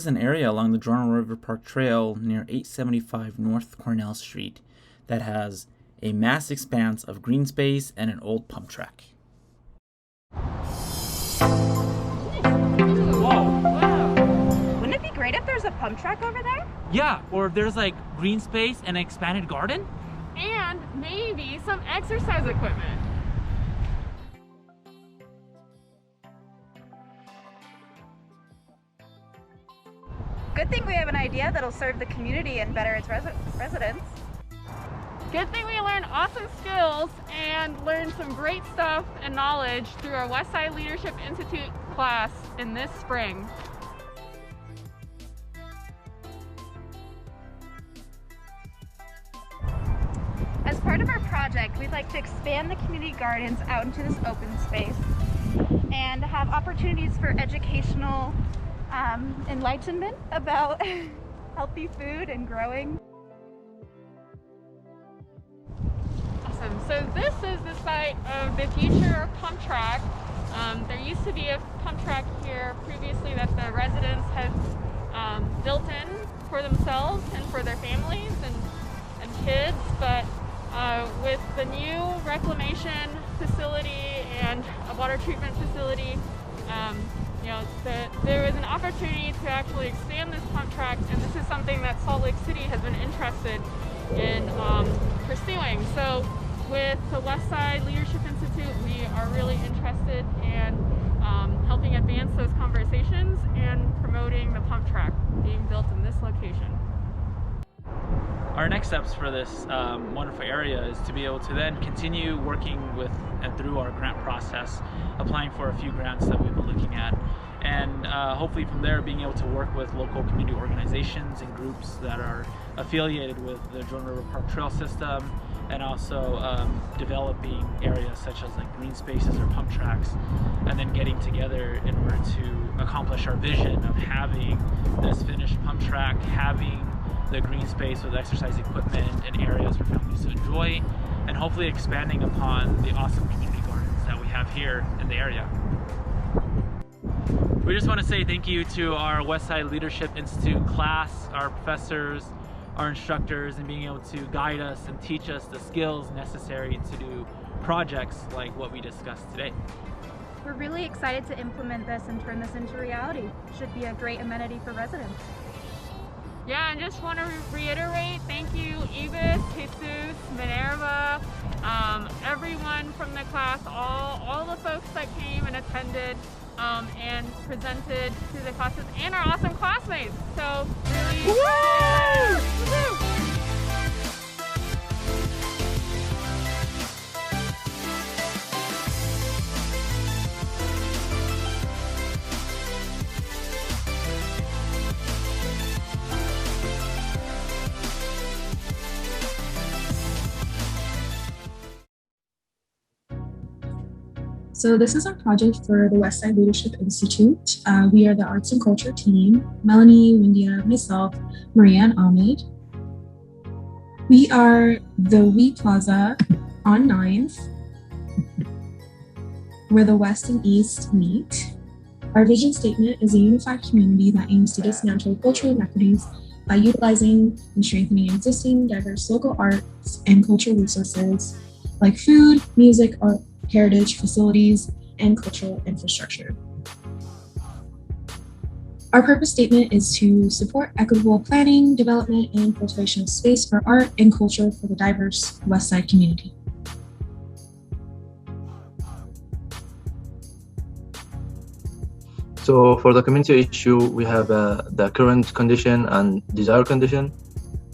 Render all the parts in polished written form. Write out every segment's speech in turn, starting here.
is an area along the Toronto River Park Trail near 875 North Cornell Street that has a mass expanse of green space and an old pump track. Wouldn't it be great if there's a pump track over there? Yeah, or if there's like green space and an expanded garden. And maybe some exercise equipment. Good thing we have an idea that'll serve the community and better its residents. Good thing we learned awesome skills and learned some great stuff and knowledge through our Westside Leadership Institute class in this spring. As part of our project, we'd like to expand the community gardens out into this open space and have opportunities for educational enlightenment about healthy food and growing. Awesome. So this is the site of the future pump track. There used to be a pump track here previously that the residents had built in for themselves and for their families and kids, but with the new reclamation facility and a water treatment facility, there was an opportunity to actually expand this pump track, and this is something that Salt Lake City has been interested in pursuing. So with the Westside Leadership Institute, we are really interested in helping advance those conversations and promoting the pump track being built in this location. Our next steps for this wonderful area is to be able to then continue working with and through our grant process, applying for a few grants that we've been looking at, and hopefully from there being able to work with local community organizations and groups that are affiliated with the Toronto River Park Trail system, and also developing areas such as like green spaces or pump tracks, and then getting together in order to accomplish our vision of having this finished pump track, having the green space with exercise equipment and areas for families to enjoy, and hopefully expanding upon the awesome community gardens that we have here in the area. We just want to say thank you to our Westside Leadership Institute class, our professors, our instructors, and being able to guide us and teach us the skills necessary to do projects like what we discussed today. We're really excited to implement this and turn this into reality. Should be a great amenity for residents. Yeah, and just want to reiterate, thank you, Ibis, Jesus, Minerva, everyone from the class, all the folks that came and attended and presented to the classes, and our awesome classmates. So really, woo! So this is our project for the Westside Leadership Institute. We are the Arts and Culture team, Melanie, Windia, myself, Maria, and Ahmed. We are the We Plaza on 9th, where the West and East meet. Our vision statement is a unified community that aims to dismantle cultural inequities by utilizing and strengthening existing diverse local arts and cultural resources like food, music, art, heritage, facilities, and cultural infrastructure. Our purpose statement is to support equitable planning, development, and cultivation of space for art and culture for the diverse Westside community. So for the community issue, we have the current condition and desired condition.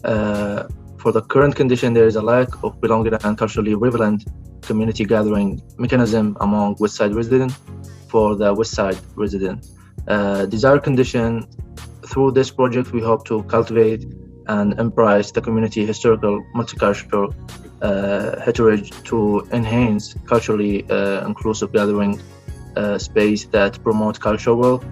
For the current condition, there is a lack of belonging and culturally relevant community gathering mechanism among Westside residents for the Westside resident. Desired condition, through this project, we hope to cultivate and embrace the community historical multicultural heritage to enhance culturally inclusive gathering space that promote cultural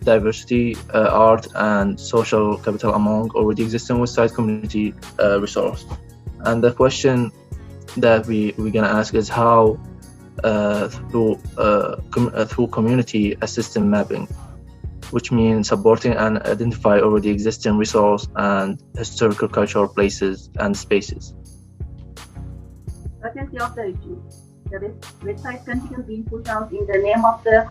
diversity, art, and social capital among already existing Westside community resource. And the question that we're gonna ask is how through community assistant mapping. which means supporting and identify already existing resource and historical cultural places and spaces. Urgency of the issue. The Westside continues being pushed out in the name of the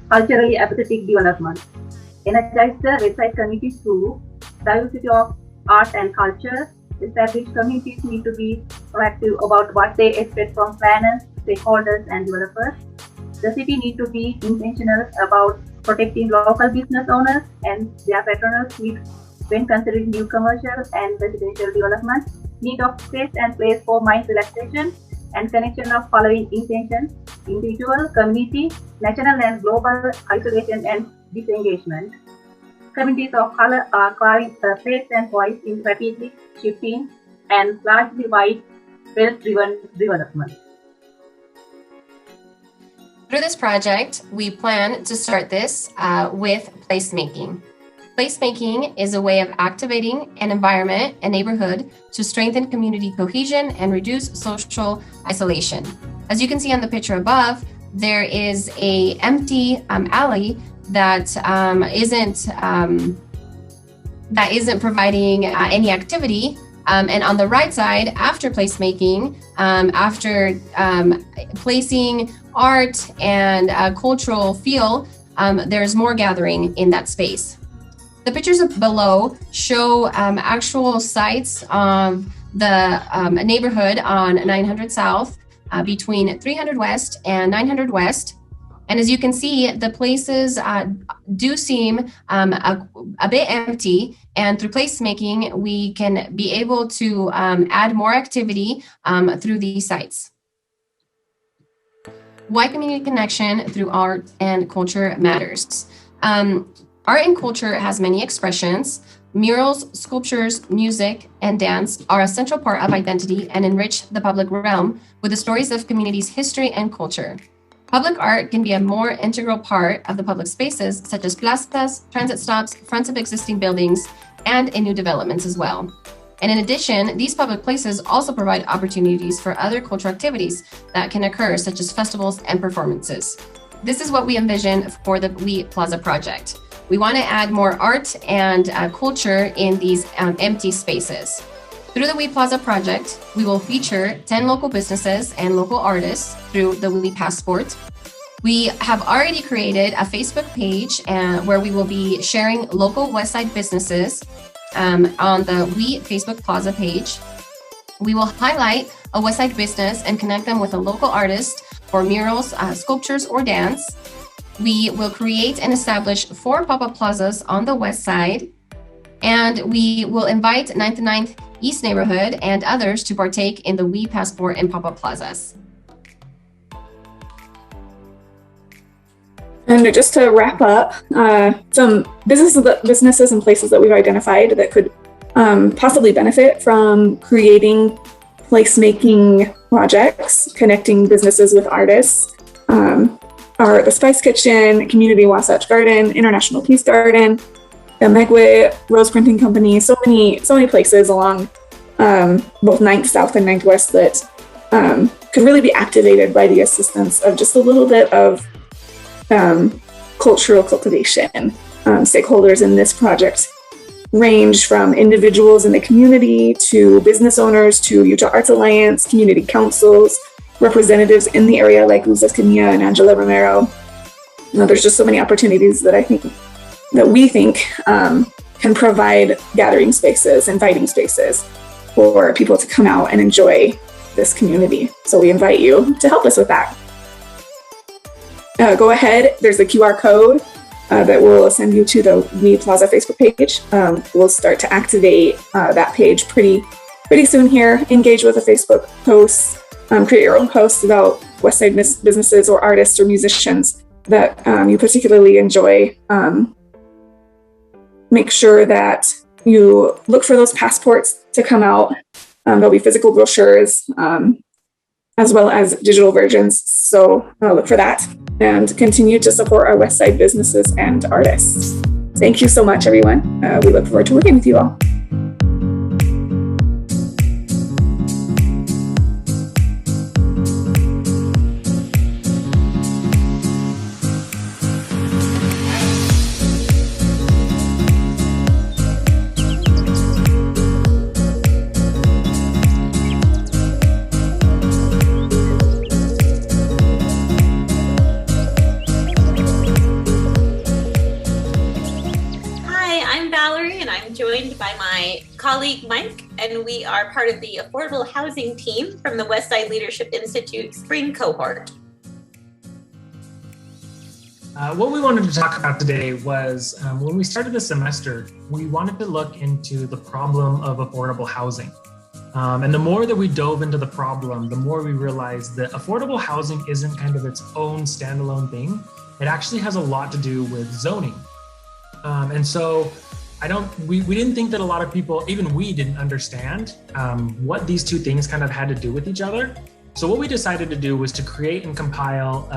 culturally apathetic development. Energize the Westside community through diversity of art and culture. Established communities need to be proactive about what they expect from planners, stakeholders, and developers. The city needs to be intentional about protecting local business owners and their patronage needs when considering new commercial and residential development. Need of space and place for mind relaxation and connection of following intentions: individual, community, national and global isolation and disengagement. Communities of color are carving a place and voice in rapidly shifting and largely white, wealth-driven development. Through this project, we plan to start this with placemaking. Placemaking is a way of activating an environment, a neighborhood, to strengthen community cohesion and reduce social isolation. As you can see on the picture above, there is an empty alley that isn't providing any activity. And on the right side, after placemaking, after placing art and cultural feel, there's more gathering in that space. The pictures below show actual sites of the neighborhood on 900 South between 300 West and 900 West. And as you can see, the places do seem a bit empty. And through placemaking, we can be able to add more activity through these sites. Why community connection through art and culture matters. Art and culture has many expressions. Murals, sculptures, music, and dance are a central part of identity and enrich the public realm with the stories of communities' history and culture. Public art can be a more integral part of the public spaces, such as plazas, transit stops, fronts of existing buildings, and in new developments as well. And in addition, these public places also provide opportunities for other cultural activities that can occur, such as festivals and performances. This is what we envision for the We Plaza project. We want to add more art and culture in these empty spaces. Through the We Plaza project, we will feature 10 local businesses and local artists through the We Passport. We have already created a Facebook page where we will be sharing local Westside businesses on the We Facebook Plaza page. We will highlight a Westside business and connect them with a local artist for murals, sculptures, or dance. We will create and establish 4 pop-up plazas on the west side, and we will invite 9th and 9th East neighborhood and others to partake in the We Passport and pop-up plazas. And just to wrap up, some businesses and places that we've identified that could possibly benefit from creating placemaking projects, connecting businesses with artists, are the Spice Kitchen, Community Wasatch Garden, International Peace Garden, the Megway Rose Printing Company, so many places along both 9th South and 9th West that could really be activated by the assistance of just a little bit of cultural cultivation. Stakeholders in this project range from individuals in the community to business owners to Utah Arts Alliance, community councils, representatives in the area like Luz Escamilla and Angela Romero. There's just so many opportunities that we think can provide gathering spaces, inviting spaces for people to come out and enjoy this community. So we invite you to help us with that. Go ahead, there's a QR code that will send you to the We Plaza Facebook page. We'll start to activate that page pretty soon here. Engage with the Facebook posts. Create your own posts about Westside businesses or artists or musicians that you particularly enjoy. Make sure that you look for those passports to come out. There'll be physical brochures as well as digital versions. So look for that and continue to support our Westside businesses and artists. Thank you so much, everyone. We look forward to working with you all. colleague Mike, and we are part of the affordable housing team from the Westside Leadership Institute Spring Cohort. What we wanted to talk about today was when we started the semester, we wanted to look into the problem of affordable housing. And the more that we dove into the problem, the more we realized that affordable housing isn't kind of its own standalone thing. It actually has a lot to do with zoning. And so we didn't think that a lot of people, even we didn't understand what these two things kind of had to do with each other. So what we decided to do was to create and compile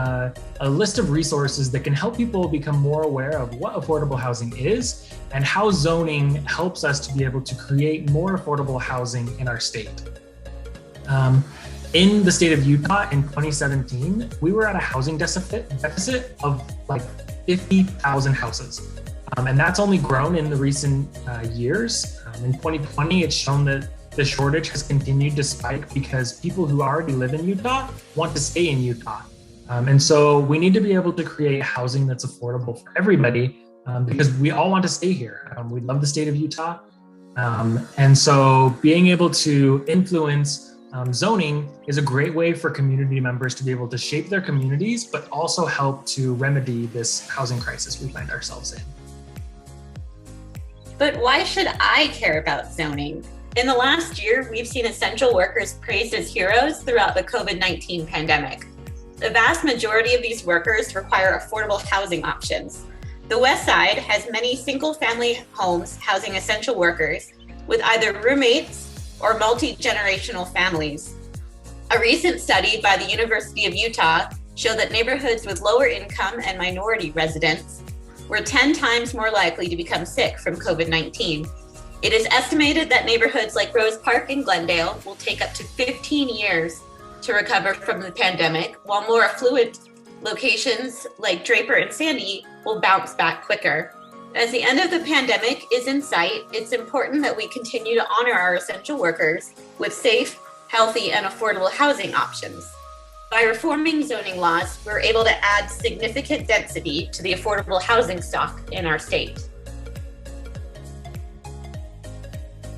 a list of resources that can help people become more aware of what affordable housing is and how zoning helps us to be able to create more affordable housing in our state. In the state of Utah in 2017, we were at a housing deficit of like 50,000 houses. And that's only grown in the recent years. In 2020, it's shown that the shortage has continued to spike because people who already live in Utah want to stay in Utah. And so we need to be able to create housing that's affordable for everybody because we all want to stay here. We love the state of Utah. And so being able to influence zoning is a great way for community members to be able to shape their communities, but also help to remedy this housing crisis we find ourselves in. But why should I care about zoning? In the last year, we've seen essential workers praised as heroes throughout the COVID-19 pandemic. The vast majority of these workers require affordable housing options. The Westside has many single-family homes housing essential workers with either roommates or multi-generational families. A recent study by the University of Utah showed that neighborhoods with lower income and minority residents were 10 times more likely to become sick from COVID-19. It is estimated that neighborhoods like Rose Park and Glendale will take up to 15 years to recover from the pandemic, while more affluent locations like Draper and Sandy will bounce back quicker. As the end of the pandemic is in sight, it's important that we continue to honor our essential workers with safe, healthy, and affordable housing options. By reforming zoning laws, we're able to add significant density to the affordable housing stock in our state.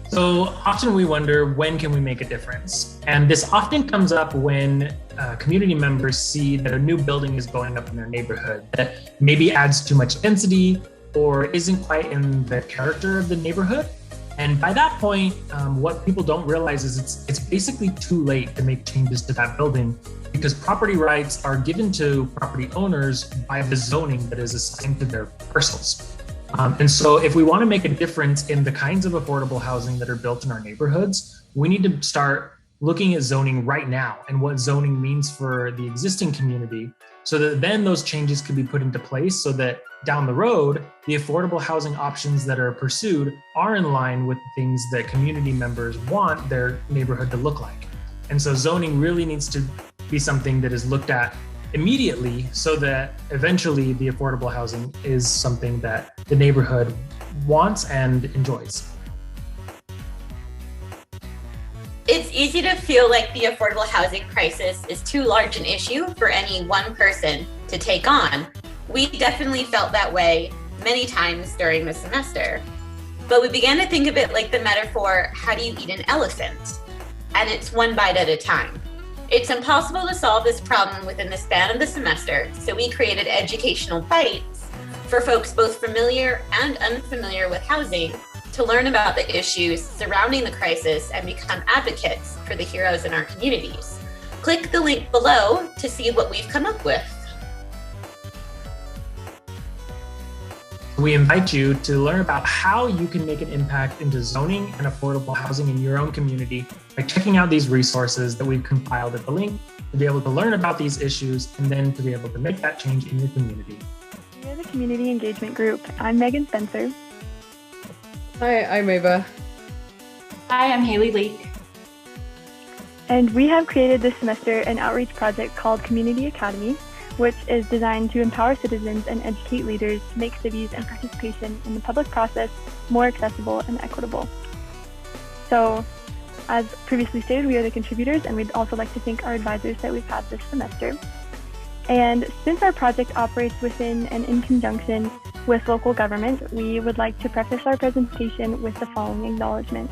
So often we wonder, when can we make a difference? And this often comes up when community members see that a new building is going up in their neighborhood that maybe adds too much density or isn't quite in the character of the neighborhood. And by that point, what people don't realize is it's basically too late to make changes to that building because property rights are given to property owners by the zoning that is assigned to their parcels. And so if we want to make a difference in the kinds of affordable housing that are built in our neighborhoods, we need to start looking at zoning right now and what zoning means for the existing community so that then those changes can be put into place so that down the road, the affordable housing options that are pursued are in line with the things that community members want their neighborhood to look like. And so zoning really needs to be something that is looked at immediately so that eventually the affordable housing is something that the neighborhood wants and enjoys. It's easy to feel like the affordable housing crisis is too large an issue for any one person to take on. We definitely felt that way many times during the semester. But we began to think of it like the metaphor, how do you eat an elephant? And it's one bite at a time. It's impossible to solve this problem within the span of the semester, so we created educational bites for folks both familiar and unfamiliar with housing to learn about the issues surrounding the crisis and become advocates for the heroes in our communities. Click the link below to see what we've come up with. We invite you to learn about how you can make an impact into zoning and affordable housing in your own community by checking out these resources that we've compiled at the link to be able to learn about these issues and then to be able to make that change in your community. We're the Community Engagement Group. I'm Megan Spencer. Hi, I'm Ava. Hi, I'm Haley Leake. And we have created this semester an outreach project called Community Academy, which is designed to empower citizens and educate leaders to make cities and participation in the public process more accessible and equitable. So, as previously stated, we are the contributors, and we'd also like to thank our advisors that we've had this semester. And since our project operates within and in conjunction with local government, we would like to preface our presentation with the following acknowledgement.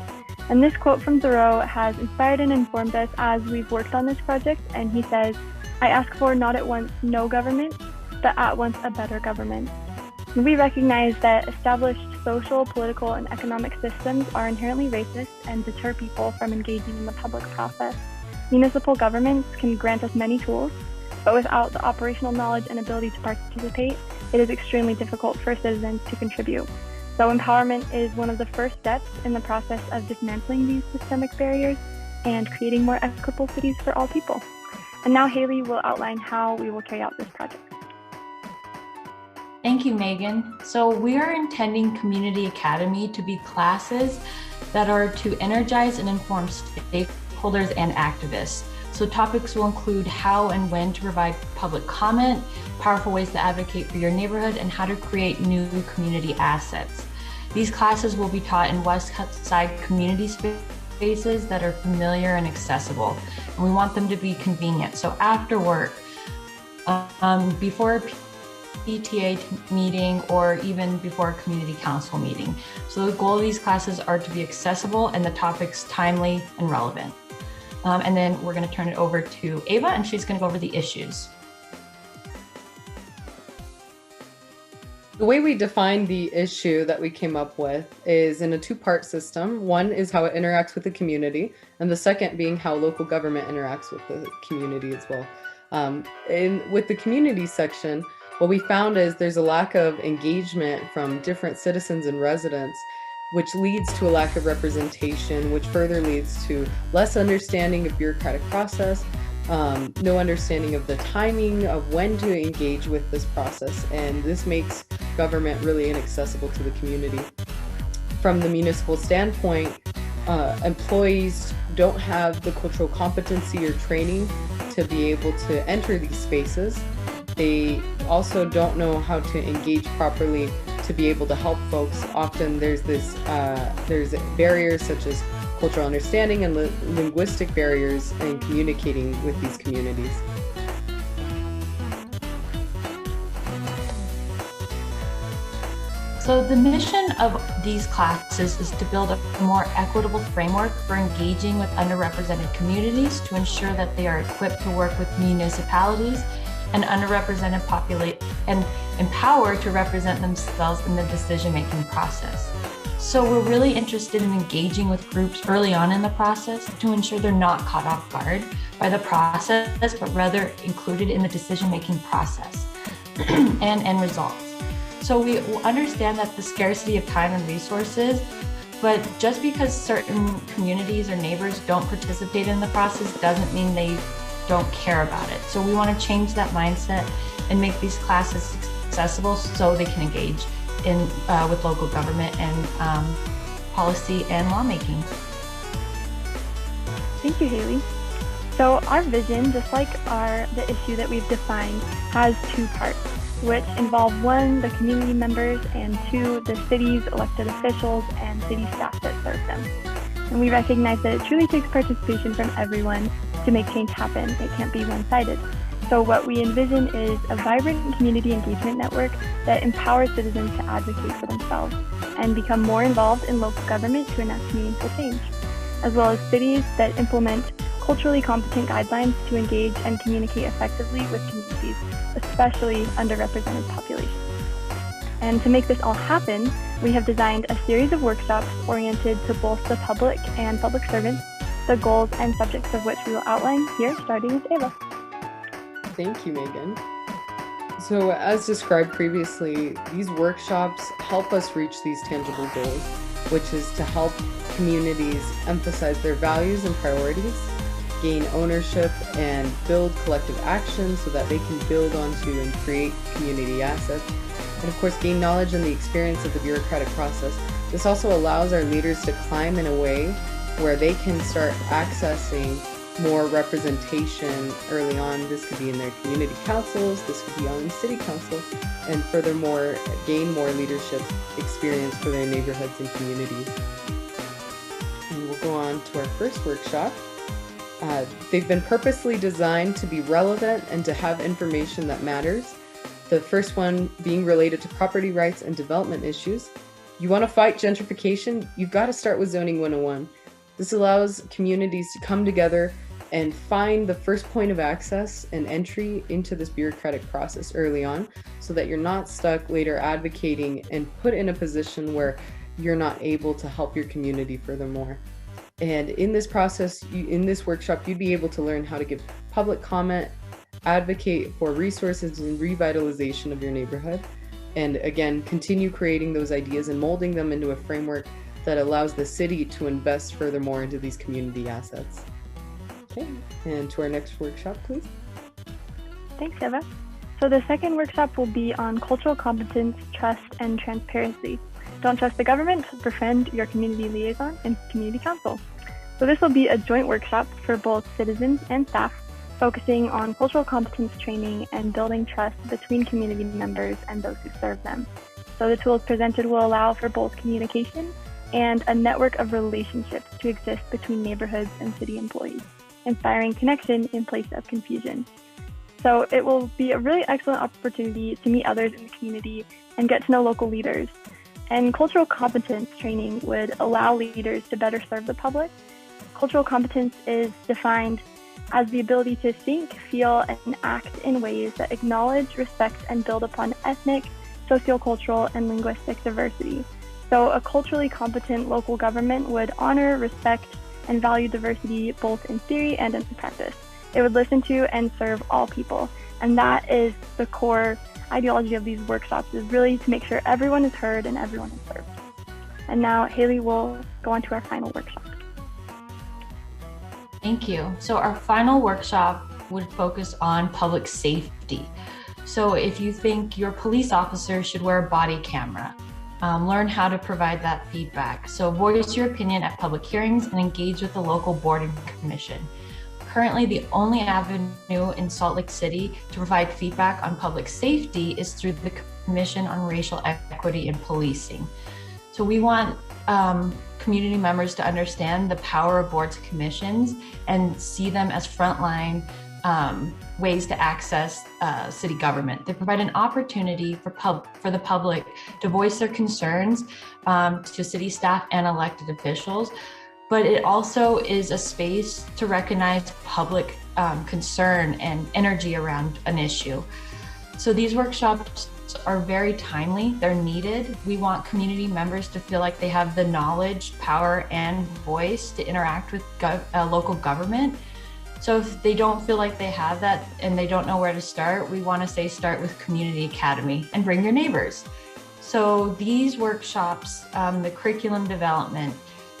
And this quote from Thoreau has inspired and informed us as we've worked on this project, and he says, "I ask for not at once no government, but at once a better government." We recognize that established social, political, and economic systems are inherently racist and deter people from engaging in the public process. Municipal governments can grant us many tools, but without the operational knowledge and ability to participate, it is extremely difficult for citizens to contribute. So empowerment is one of the first steps in the process of dismantling these systemic barriers and creating more equitable cities for all people. And now Haley will outline how we will carry out this project. Thank you, Megan. So we are intending Community Academy to be classes that are to energize and inform stakeholders and activists. So topics will include how and when to provide public comment, powerful ways to advocate for your neighborhood, and how to create new community assets. These classes will be taught in Westside community spaces that are familiar and accessible. And we want them to be convenient. So after work, before a PTA meeting, or even before a community council meeting. So the goal of these classes are to be accessible and the topics timely and relevant. And then we're going to turn it over to Ava, and she's going to go over the issues. The way we define the issue that we came up with is in a two-part system. One is how it interacts with the community, and the second being how local government interacts with the community as well. With the community section, what we found is there's a lack of engagement from different citizens and residents, which leads to a lack of representation, which further leads to less understanding of bureaucratic process, no understanding of the timing of when to engage with this process, and this makes government really inaccessible to the community. From the municipal standpoint, employees don't have the cultural competency or training to be able to enter these spaces. They also don't know how to engage properly to be able to help folks. Often there's barriers such as cultural understanding and linguistic barriers in communicating with these communities. So the mission of these classes is to build a more equitable framework for engaging with underrepresented communities to ensure that they are equipped to work with municipalities and underrepresented populate and empowered to represent themselves in the decision-making process. So we're really interested in engaging with groups early on in the process to ensure they're not caught off guard by the process, but rather included in the decision-making process and end results. So we understand that the scarcity of time and resources, but just because certain communities or neighbors don't participate in the process doesn't mean they don't care about it. So we want to change that mindset and make these classes accessible so they can engage in with local government and policy and lawmaking. Thank you, Haley. So our vision, just like the issue that we've defined, has two parts, which involve one, the community members, and two, the city's elected officials and city staff that serve them. And we recognize that it truly takes participation from everyone to make change happen. It can't be one-sided. So what we envision is a vibrant community engagement network that empowers citizens to advocate for themselves and become more involved in local government to enact meaningful change, as well as cities that implement culturally competent guidelines to engage and communicate effectively with communities, especially underrepresented populations. And to make this all happen, we have designed a series of workshops oriented to both the public and public servants, the goals and subjects of which we will outline here, starting with Ava. Thank you, Megan. So as described previously, these workshops help us reach these tangible goals, which is to help communities emphasize their values and priorities, gain ownership, and build collective action so that they can build onto and create community assets, and of course gain knowledge and the experience of the bureaucratic process. This also allows our leaders to climb in a way where they can start accessing more representation early on. This could be in their community councils, this could be on the city council, and furthermore gain more leadership experience for their neighborhoods and communities. And we'll go on to our first workshop. They've been purposely designed to be relevant and to have information that matters. The first one being related to property rights and development issues. You want to fight gentrification? You've got to start with Zoning 101. This allows communities to come together and find the first point of access and entry into this bureaucratic process early on, so that you're not stuck later advocating and put in a position where you're not able to help your community furthermore. And in this process, in this workshop, you'd be able to learn how to give public comment, advocate for resources and revitalization of your neighborhood, and again, continue creating those ideas and molding them into a framework that allows the city to invest furthermore into these community assets. Okay, and to our next workshop, please. Thanks, Eva. So the second workshop will be on cultural competence, trust, and transparency. Don't trust the government, befriend your community liaison and community council. So this will be a joint workshop for both citizens and staff, focusing on cultural competence training and building trust between community members and those who serve them. So the tools presented will allow for both communication and a network of relationships to exist between neighborhoods and city employees, inspiring connection in place of confusion. So it will be a really excellent opportunity to meet others in the community and get to know local leaders. And cultural competence training would allow leaders to better serve the public. Cultural competence is defined as the ability to think, feel, and act in ways that acknowledge, respect, and build upon ethnic, sociocultural, and linguistic diversity. So a culturally competent local government would honor, respect, and value diversity both in theory and in practice. It would listen to and serve all people. And that is the core ideology of these workshops, is really to make sure everyone is heard and everyone is served. And now Haley will go on to our final workshop. Thank you. So our final workshop would focus on public safety. So if you think your police officer should wear a body camera, learn how to provide that feedback. So voice your opinion at public hearings and engage with the local board and commission. Currently, the only avenue in Salt Lake City to provide feedback on public safety is through the Commission on Racial Equity in Policing. So we want community members to understand the power of boards and commissions and see them as frontline ways to access city government. They provide an opportunity for the public to voice their concerns to city staff and elected officials, but it also is a space to recognize public concern and energy around an issue. So these workshops are very timely, they're needed. We want community members to feel like they have the knowledge, power, and voice to interact with local government. So if they don't feel like they have that and they don't know where to start, we want to say start with Community Academy and bring your neighbors. So these workshops, the curriculum development,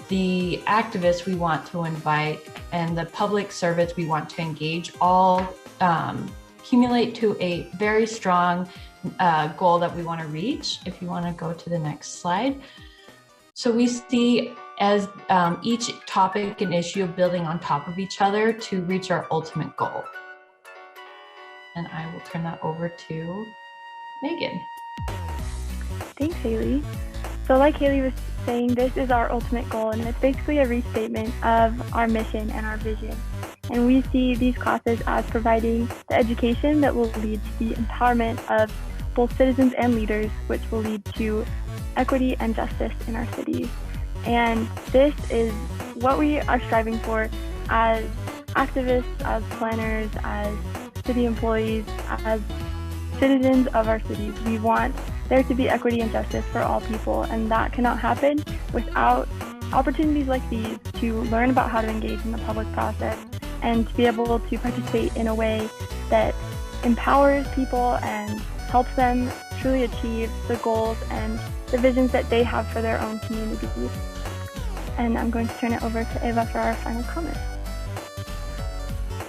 the activists we want to invite, and the public servants we want to engage all accumulate to a very strong goal that we want to reach. If you want to go to the next slide. So we see as each topic and issue building on top of each other to reach our ultimate goal. And I will turn that over to Megan. Thanks, Haley. So like Haley was saying, this is our ultimate goal, and it's basically a restatement of our mission and our vision. And we see these classes as providing the education that will lead to the empowerment of both citizens and leaders, which will lead to equity and justice in our cities. And this is what we are striving for as activists, as planners, as city employees, as citizens of our cities. We want there to be equity and justice for all people, and that cannot happen without opportunities like these to learn about how to engage in the public process and to be able to participate in a way that empowers people and helps them truly achieve the goals and the visions that they have for their own communities. And I'm going to turn it over to Eva for our final comment.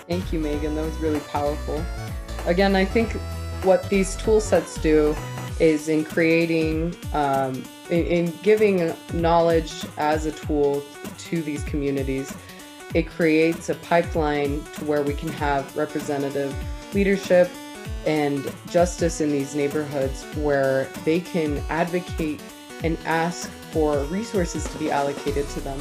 Thank you, Megan. That was really powerful. Again, I think what these tool sets do is in creating, in giving knowledge as a tool to these communities, it creates a pipeline to where we can have representative leadership and justice in these neighborhoods where they can advocate and ask for resources to be allocated to them,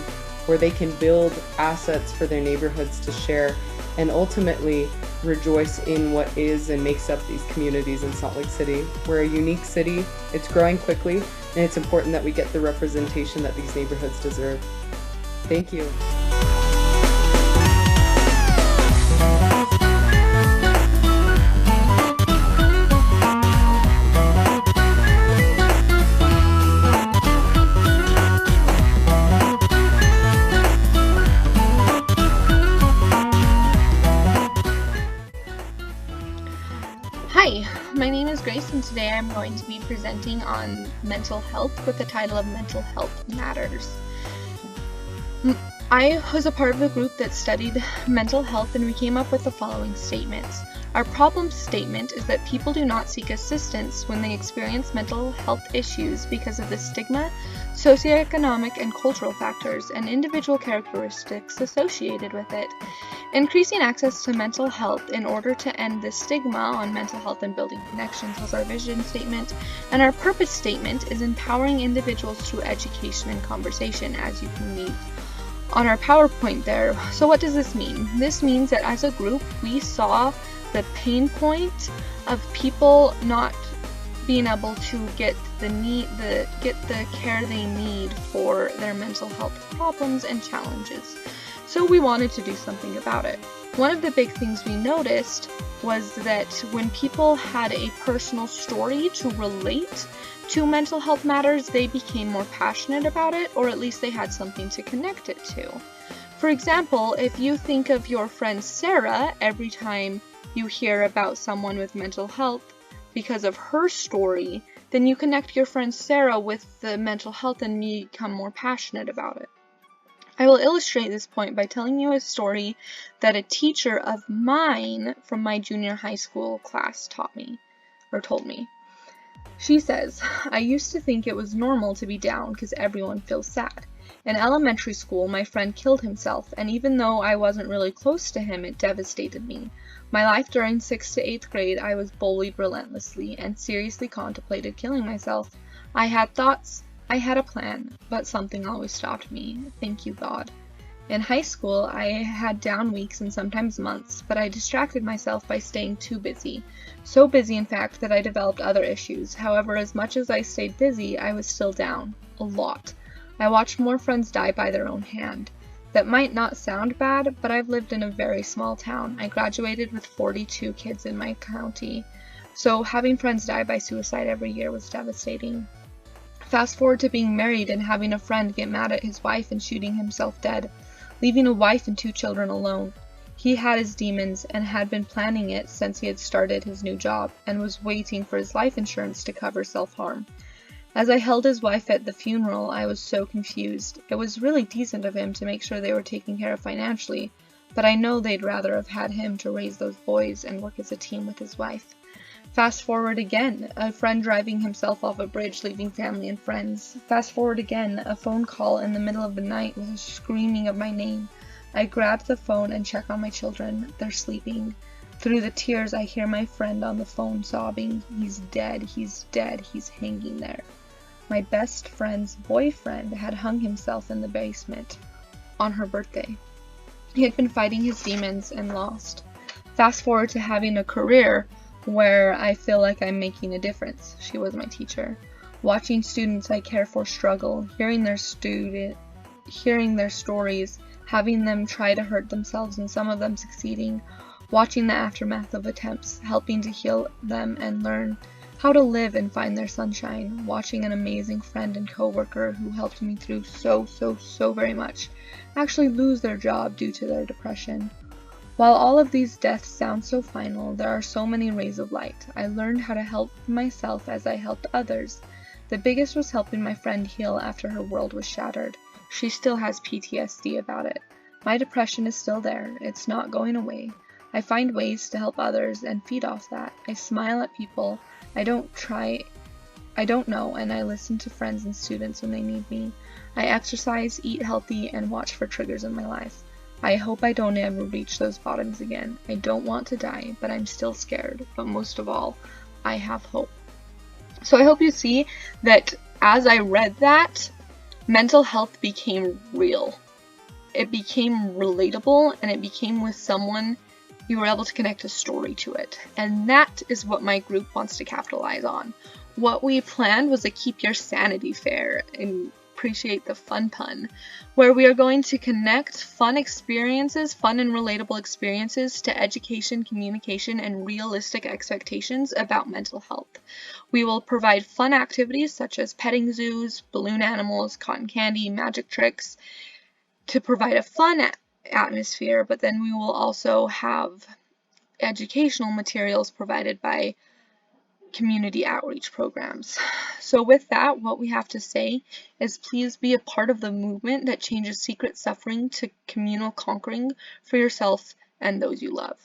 where they can build assets for their neighborhoods to share, and ultimately rejoice in what is and makes up these communities in Salt Lake City. We're a unique city, it's growing quickly, and it's important that we get the representation that these neighborhoods deserve. Thank you. Hi, my name is Grace, and today I'm going to be presenting on mental health with the title of Mental Health Matters. I was a part of a group that studied mental health, and we came up with the following statements. Our problem statement is that people do not seek assistance when they experience mental health issues because of the stigma, socioeconomic and cultural factors, and individual characteristics associated with it. Increasing access to mental health in order to end the stigma on mental health and building connections was our vision statement, and our purpose statement is empowering individuals through education and conversation, as you can read on our PowerPoint there. So what does this mean? This means that as a group, we saw the pain point of people not being able to get the care they need for their mental health problems and challenges. So we wanted to do something about it. One of the big things we noticed was that when people had a personal story to relate to mental health matters, they became more passionate about it, or at least they had something to connect it to. For example, if you think of your friend Sarah, every time you hear about someone with mental health because of her story, then you connect your friend Sarah with the mental health and become more passionate about it. I will illustrate this point by telling you a story that a teacher of mine from my junior high school class told me. She says, I used to think it was normal to be down because everyone feels sad. In elementary school, my friend killed himself, and even though I wasn't really close to him, it devastated me. My life during 6th to 8th grade, I was bullied relentlessly and seriously contemplated killing myself. I had thoughts, I had a plan, but something always stopped me. Thank you, God. In high school, I had down weeks and sometimes months, but I distracted myself by staying too busy. So busy, in fact, that I developed other issues. However, as much as I stayed busy, I was still down. A lot. I watched more friends die by their own hand. That might not sound bad, but I've lived in a very small town. I graduated with 42 kids in my county. So having friends die by suicide every year was devastating. Fast forward to being married and having a friend get mad at his wife and shooting himself dead, leaving a wife and 2 children alone. He had his demons and had been planning it since he had started his new job and was waiting for his life insurance to cover self-harm. As I held his wife at the funeral, I was so confused. It was really decent of him to make sure they were taken care of financially, but I know they'd rather have had him to raise those boys and work as a team with his wife. Fast forward again, a friend driving himself off a bridge, leaving family and friends. Fast forward again, a phone call in the middle of the night with a screaming of my name. I grab the phone and check on my children. They're sleeping. Through the tears, I hear my friend on the phone sobbing. He's dead, he's dead, he's hanging there. My best friend's boyfriend had hung himself in the basement on her birthday. He had been fighting his demons and lost. Fast forward to having a career where I feel like I'm making a difference. She was my teacher. Watching students I care for struggle, hearing their stories, having them try to hurt themselves and some of them succeeding, watching the aftermath of attempts, helping to heal them and learn how to live and find their sunshine, watching an amazing friend and coworker who helped me through so very much actually lose their job due to their depression. While all of these deaths sound so final, there are so many rays of light. I learned how to help myself as I helped others. The biggest was helping my friend heal after her world was shattered. She still has PTSD about it. My depression is still there. It's not going away. I find ways to help others and feed off that. I smile at people I don't know, and I listen to friends and students when they need me. I exercise, eat healthy, and watch for triggers in my life. I hope I don't ever reach those bottoms again. I don't want to die, but I'm still scared. But most of all, I have hope. So I hope you see that as I read that, mental health became real. It became relatable, and it became with someone You were able to connect a story to it. And that is what my group wants to capitalize on. What we planned was a Keep Your Sanity fair, and appreciate the fun pun, where we are going to connect fun experiences, fun and relatable experiences to education, communication, and realistic expectations about mental health. We will provide fun activities such as petting zoos, balloon animals, cotton candy, magic tricks to provide a fun atmosphere, but then we will also have educational materials provided by community outreach programs. So with that, what we have to say is please be a part of the movement that changes secret suffering to communal conquering for yourself and those you love.